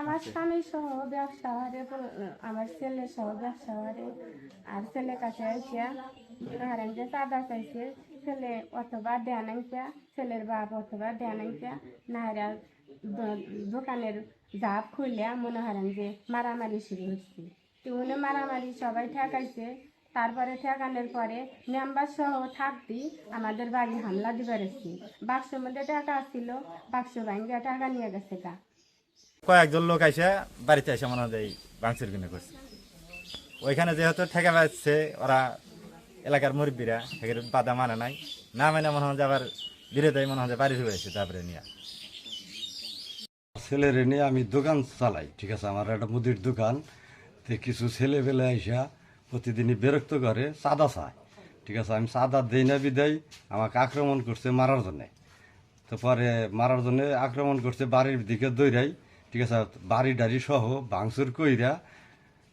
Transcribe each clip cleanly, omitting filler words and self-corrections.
আমার স্বামী সহ ব্যবসা করে, আমার ছেলে সহ ব্যবসা করে। আর ছেলে কাছে এসে ধরেন যে চাঁদা চাইছে, ছেলে অথবা দেয় নাই, ছেলের বাপ অথবা দেয় নাই, নাহলে দোকানের জাপ খুলে মনে করেন যে মারামারি শুরু হচ্ছে। তো উনি মারামারি সবাই ঠেকাইছে। তারপরে ঠেকানোর পরে মেম্বার সহ থাকতেই আমাদের বাড়ি হামলা দিতে পেরেছি। বাক্সের মধ্যে টাকা ছিল, বাক্স ভাঙ্গিয়ে টাকা নিয়ে গেছে গা। কয়েকজন লোক এসে বাড়িতে এসে মনে হয় ভাঙচুর কিনে করছে। ওইখানে যেহেতু ঠেকা পাচ্ছে, ওরা এলাকার মুরব্বীরা এর বাধা মানে নাই, না মানে মনে হয় যে আবার বিরোধী মনে হয় বাড়ি হয়েছে। তারপরে নিয়ে ছেলের নিয়ে আমি দোকান চালাই, ঠিক আছে, আমার একটা মুদির দোকান। তো কিছু ছেলেবেলে আইসা প্রতিদিনই বিরক্ত করে, চাঁদা চায়, ঠিক আছে। আমি চাঁদা দেই না বিদায় আমাকে আক্রমণ করছে মারার জন্যে। তো পরে মারার জন্যে আক্রমণ করছে বাড়ির দিকে দৌড়াই, ঠিক আছে, বাড়ি ডাড়ি সহ ভাঙচুর কইরা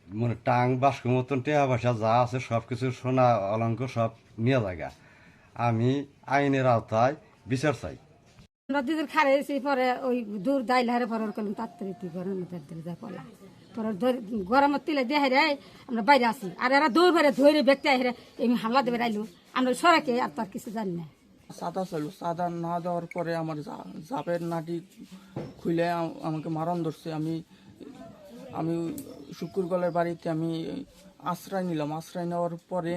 মানে টাং বাস্ক মতন টেহা পয়সা যা আছে সব কিছু সোনা অলঙ্ক সব নিয়ে জায়গা। আমি আইনের আওতায় বিচার চাই। আমরা দিদির খারে এসে পরে ওই দূর দাইল হারে পরে করলাম তাড়াতাড়ি তুই গরমের মধ্যে যা পড়া পরে গরমের তিলে দেহে রে আমরা বাইরে আসি। আর এরা দৌড় বেড়ে ধরে ব্যক্তি হেরে এমনি হামলা দেবে রাইলো। আমরা সরাকে আর তার কিছু জানি না। চাঁদা ছিল, চাঁদা না দেওয়ার পরে আমার জাপের নাটি খুলে আমাকে মারণ ধরছে। আমি শুকুরগলের বাড়িতে আমি আশ্রয় নিলাম। আশ্রয় নেওয়ার পরে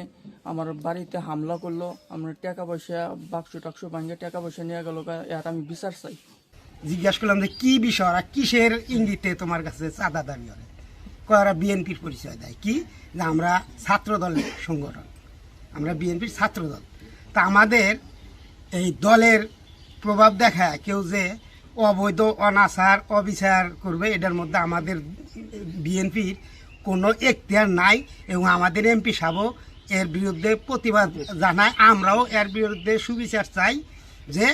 আমার বাড়িতে হামলা করলো। আমরা টাকা পয়সা বাক্স টাক্স ভাঙিয়ে টাকা পয়সা নিয়ে গেল। এর আমি বিচার চাই। জিজ্ঞাসা করলাম যে কি বিষয়, আর কিসের ইঙ্গিতে তোমার কাছে চাঁদা দাবি করে? ওরা বিএনপির পরিচয় দেয়, কি যে আমরা ছাত্র দলের সংগঠন, আমরা বিএনপির ছাত্র দল। তা আমাদের এই দলের প্রভাব দেখায় কেউ যে অবৈধ অনাচার অবিচার করবে, এটার মধ্যে আমাদের বিএনপির কোনো এখতিয়ার নাই। এবং আমাদের এমপি সাহেবও এর বিরুদ্ধে প্রতিবাদ জানায়। আমরাও এর বিরুদ্ধে সুবিচার চাই যে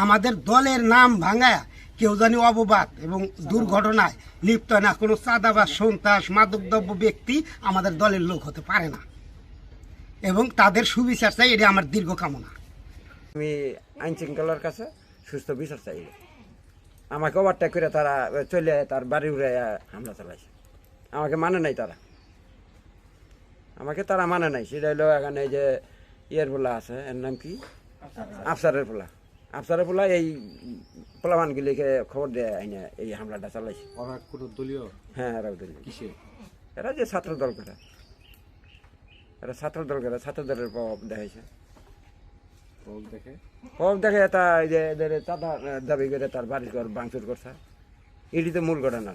আমাদের দলের নাম ভাঙায় কেউ জানি অপবাদ এবং দুর্ঘটনায় লিপ্ত না, কোনো চাঁদাবাজ সন্ত্রাস মাদকদ্রব্য ব্যক্তি আমাদের দলের লোক হতে পারে না, এবং তাদের সুবিচার চাই। এটা আমার দীর্ঘ কামনা। আমি আইন শৃঙ্খলার কাছে সুস্থ বিচার চাই। আমাকে ওভারটেক করে তারা চলে তার বাড়ি উড়ে হামলা চালাইছে। আমাকে মানে নাই তারা, আমাকে তারা মানে নাই। সেটা হলো এখানে যে ইয়ের পোলা আছে, এর নাম কি, আফসারের পোলা। আফসারের পোলা এই পোলাবানগুলিকে খবর দেয় আইনে এই হামলাটা চালাইছে। ওরা কোনো দলীয়? হ্যাঁ, এরাও দলীয়। কিসে? এরা যে ছাত্র দল করে, এরা ছাত্র দল করে, ছাত্র দলের প্রভাব দেখাইছে। প্রভাব দেখে তা এই যে এদের চাঁদা দাবি করে তার বাড়ি ঘর ভাঙচুর করছে। এটি তো মূল ঘটনা।